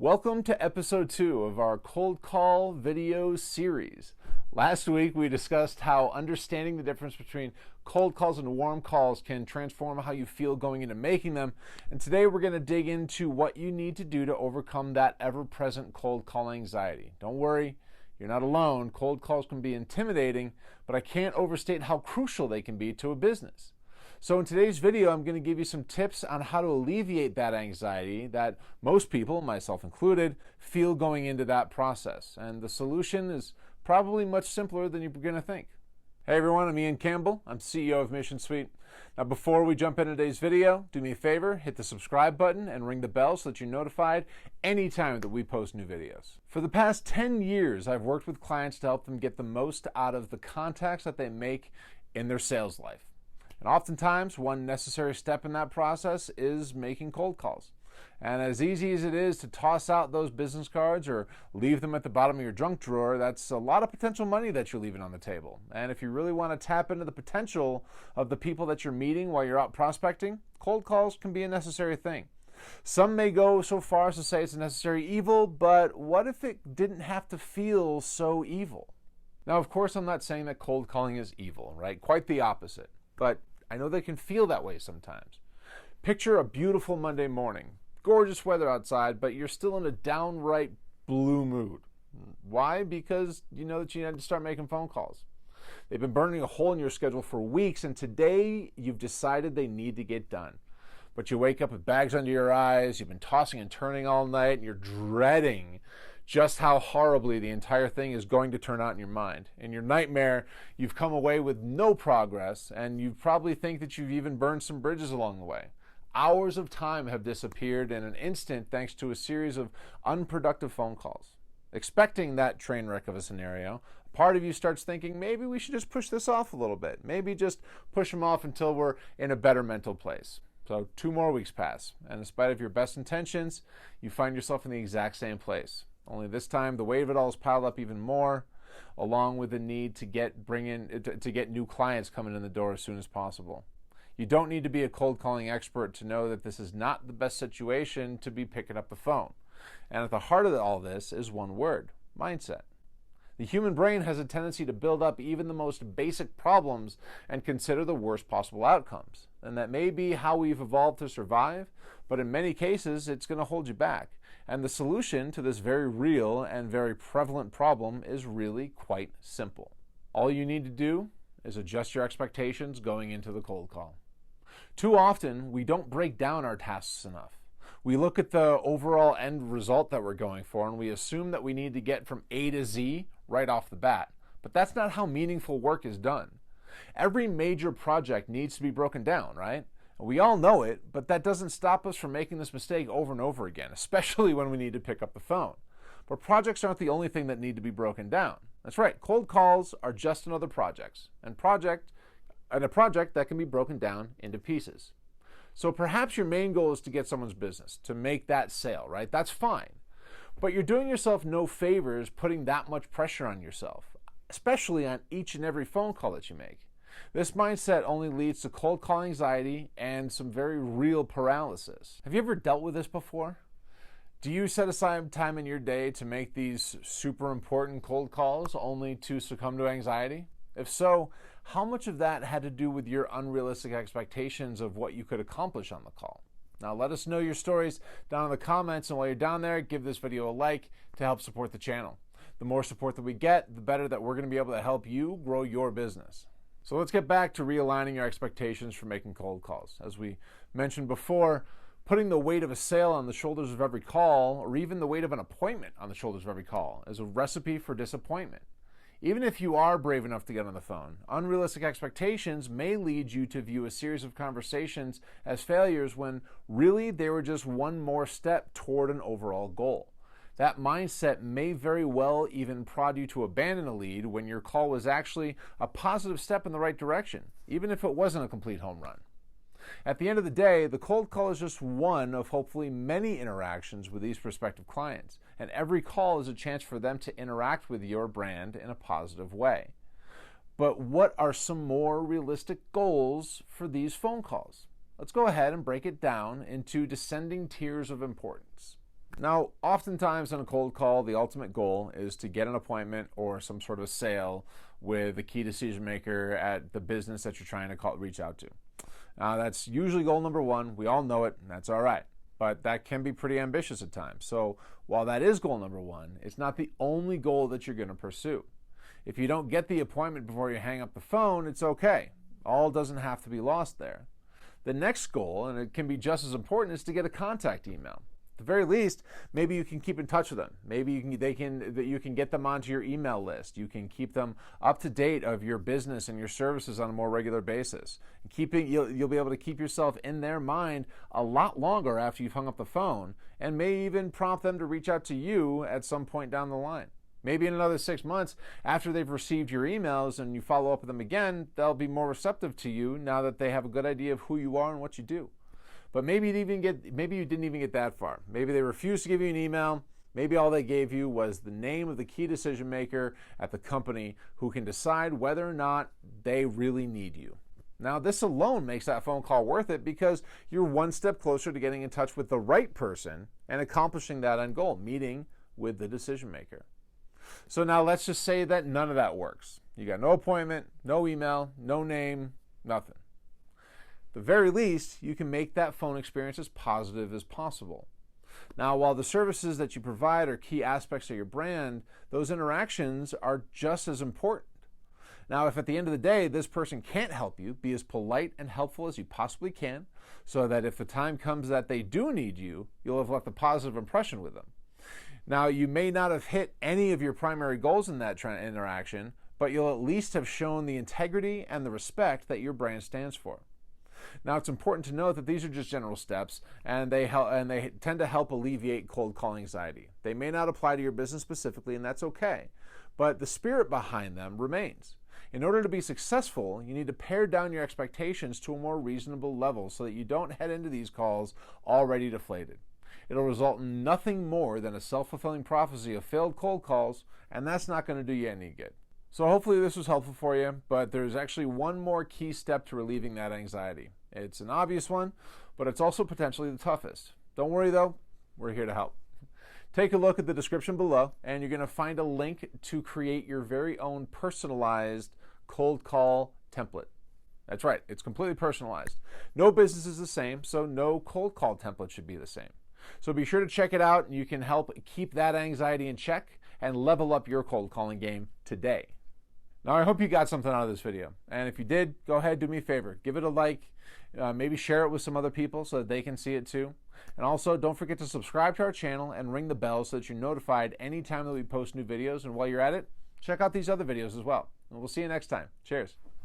Welcome to episode 2 of our cold call video series. Last week we discussed how understanding the difference between cold calls and warm calls can transform how you feel going into making them. And today we're going to dig into what you need to do to overcome that ever-present cold call anxiety. Don't worry, you're not alone. Cold calls can be intimidating, but I can't overstate how crucial they can be to a business. So in today's video, I'm going to give you some tips on how to alleviate that anxiety that most people, myself included, feel going into that process. And the solution is probably much simpler than you're going to think. Hey everyone, I'm Ian Campbell. I'm CEO of Mission Suite. Now before we jump into today's video, do me a favor, hit the subscribe button and ring the bell so that you're notified anytime that we post new videos. For the past 10 years, I've worked with clients to help them get the most out of the contacts that they make in their sales life. And oftentimes, one necessary step in that process is making cold calls. And as easy as it is to toss out those business cards or leave them at the bottom of your junk drawer, that's a lot of potential money that you're leaving on the table. And if you really want to tap into the potential of the people that you're meeting while you're out prospecting, cold calls can be a necessary thing. Some may go so far as to say it's a necessary evil, but what if it didn't have to feel so evil? Now, of course, I'm not saying that cold calling is evil, right? Quite the opposite. But I know they can feel that way sometimes. Picture a beautiful Monday morning. Gorgeous weather outside, but you're still in a downright blue mood. Why? Because you know that you need to start making phone calls. They've been burning a hole in your schedule for weeks, and today you've decided they need to get done. But you wake up with bags under your eyes, you've been tossing and turning all night, and you're dreading just how horribly the entire thing is going to turn out in your mind. In your nightmare, you've come away with no progress, and you probably think that you've even burned some bridges along the way. Hours of time have disappeared in an instant thanks to a series of unproductive phone calls. Expecting that train wreck of a scenario, part of you starts thinking, maybe we should just push this off a little bit. Maybe just push them off until we're in a better mental place. So 2 more weeks pass, and in spite of your best intentions, you find yourself in the exact same place. Only this time, the weight of it all is piled up even more, along with the need to get new clients coming in the door as soon as possible. You don't need to be a cold calling expert to know that this is not the best situation to be picking up the phone. And at the heart of all this is one word: mindset. The human brain has a tendency to build up even the most basic problems and consider the worst possible outcomes. And that may be how we've evolved to survive, but in many cases, it's going to hold you back. And the solution to this very real and very prevalent problem is really quite simple. All you need to do is adjust your expectations going into the cold call. Too often, we don't break down our tasks enough. We look at the overall end result that we're going for, and we assume that we need to get from A to Z right off the bat. But that's not how meaningful work is done. Every major project needs to be broken down, right? We all know it, but that doesn't stop us from making this mistake over and over again, especially when we need to pick up the phone. But projects aren't the only thing that need to be broken down. That's right, cold calls are just another project, and a project that can be broken down into pieces. So perhaps your main goal is to get someone's business, to make that sale, right? That's fine. But you're doing yourself no favors putting that much pressure on yourself, especially on each and every phone call that you make. This mindset only leads to cold call anxiety and some very real paralysis. Have you ever dealt with this before? Do you set aside time in your day to make these super important cold calls only to succumb to anxiety? If so, how much of that had to do with your unrealistic expectations of what you could accomplish on the call? Now let us know your stories down in the comments, and while you're down there, give this video a like to help support the channel. The more support that we get, the better that we're going to be able to help you grow your business. So let's get back to realigning your expectations for making cold calls. As we mentioned before, putting the weight of a sale on the shoulders of every call, or even the weight of an appointment on the shoulders of every call, is a recipe for disappointment. Even if you are brave enough to get on the phone, unrealistic expectations may lead you to view a series of conversations as failures when really they were just one more step toward an overall goal. That mindset may very well even prod you to abandon a lead when your call was actually a positive step in the right direction, even if it wasn't a complete home run. At the end of the day, the cold call is just one of hopefully many interactions with these prospective clients, and every call is a chance for them to interact with your brand in a positive way. But what are some more realistic goals for these phone calls? Let's go ahead and break it down into descending tiers of importance. Now, oftentimes in a cold call, the ultimate goal is to get an appointment or some sort of sale with a key decision maker at the business that you're trying to reach out to. Now, that's usually goal number one. We all know it, and that's all right. But that can be pretty ambitious at times. So while that is goal number one, it's not the only goal that you're going to pursue. If you don't get the appointment before you hang up the phone, it's okay. All doesn't have to be lost there. The next goal, and it can be just as important, is to get a contact email. At the very least, maybe you can keep in touch with them. Maybe you can get them onto your email list. You can keep them up to date of your business and your services on a more regular basis. You'll be able to keep yourself in their mind a lot longer after you've hung up the phone, and may even prompt them to reach out to you at some point down the line. Maybe in another 6 months, after they've received your emails and you follow up with them again, they'll be more receptive to you now that they have a good idea of who you are and what you do. But maybe you didn't even get that far. Maybe they refused to give you an email. Maybe all they gave you was the name of the key decision maker at the company who can decide whether or not they really need you. Now, this alone makes that phone call worth it because you're one step closer to getting in touch with the right person and accomplishing that end goal, meeting with the decision maker. So now let's just say that none of that works. You got no appointment, no email, no name, nothing. At the very least, you can make that phone experience as positive as possible. Now, while the services that you provide are key aspects of your brand, those interactions are just as important. Now, if at the end of the day, this person can't help you, be as polite and helpful as you possibly can, so that if the time comes that they do need you, you'll have left a positive impression with them. Now, you may not have hit any of your primary goals in that interaction, but you'll at least have shown the integrity and the respect that your brand stands for. Now, it's important to note that these are just general steps, and they tend to help alleviate cold call anxiety. They may not apply to your business specifically, and that's okay, but the spirit behind them remains. In order to be successful, you need to pare down your expectations to a more reasonable level so that you don't head into these calls already deflated. It'll result in nothing more than a self-fulfilling prophecy of failed cold calls, and that's not going to do you any good. So hopefully this was helpful for you, but there's actually one more key step to relieving that anxiety. It's an obvious one, but it's also potentially the toughest. Don't worry though, we're here to help. Take a look at the description below, and you're going to find a link to create your very own personalized cold call template. That's right, it's completely personalized. No business is the same, so no cold call template should be the same. So be sure to check it out, and you can help keep that anxiety in check and level up your cold calling game today. Now, I hope you got something out of this video. And if you did, go ahead, do me a favor. Give it a like, maybe share it with some other people so that they can see it too. And also, don't forget to subscribe to our channel and ring the bell so that you're notified anytime that we post new videos. And while you're at it, check out these other videos as well. And we'll see you next time. Cheers.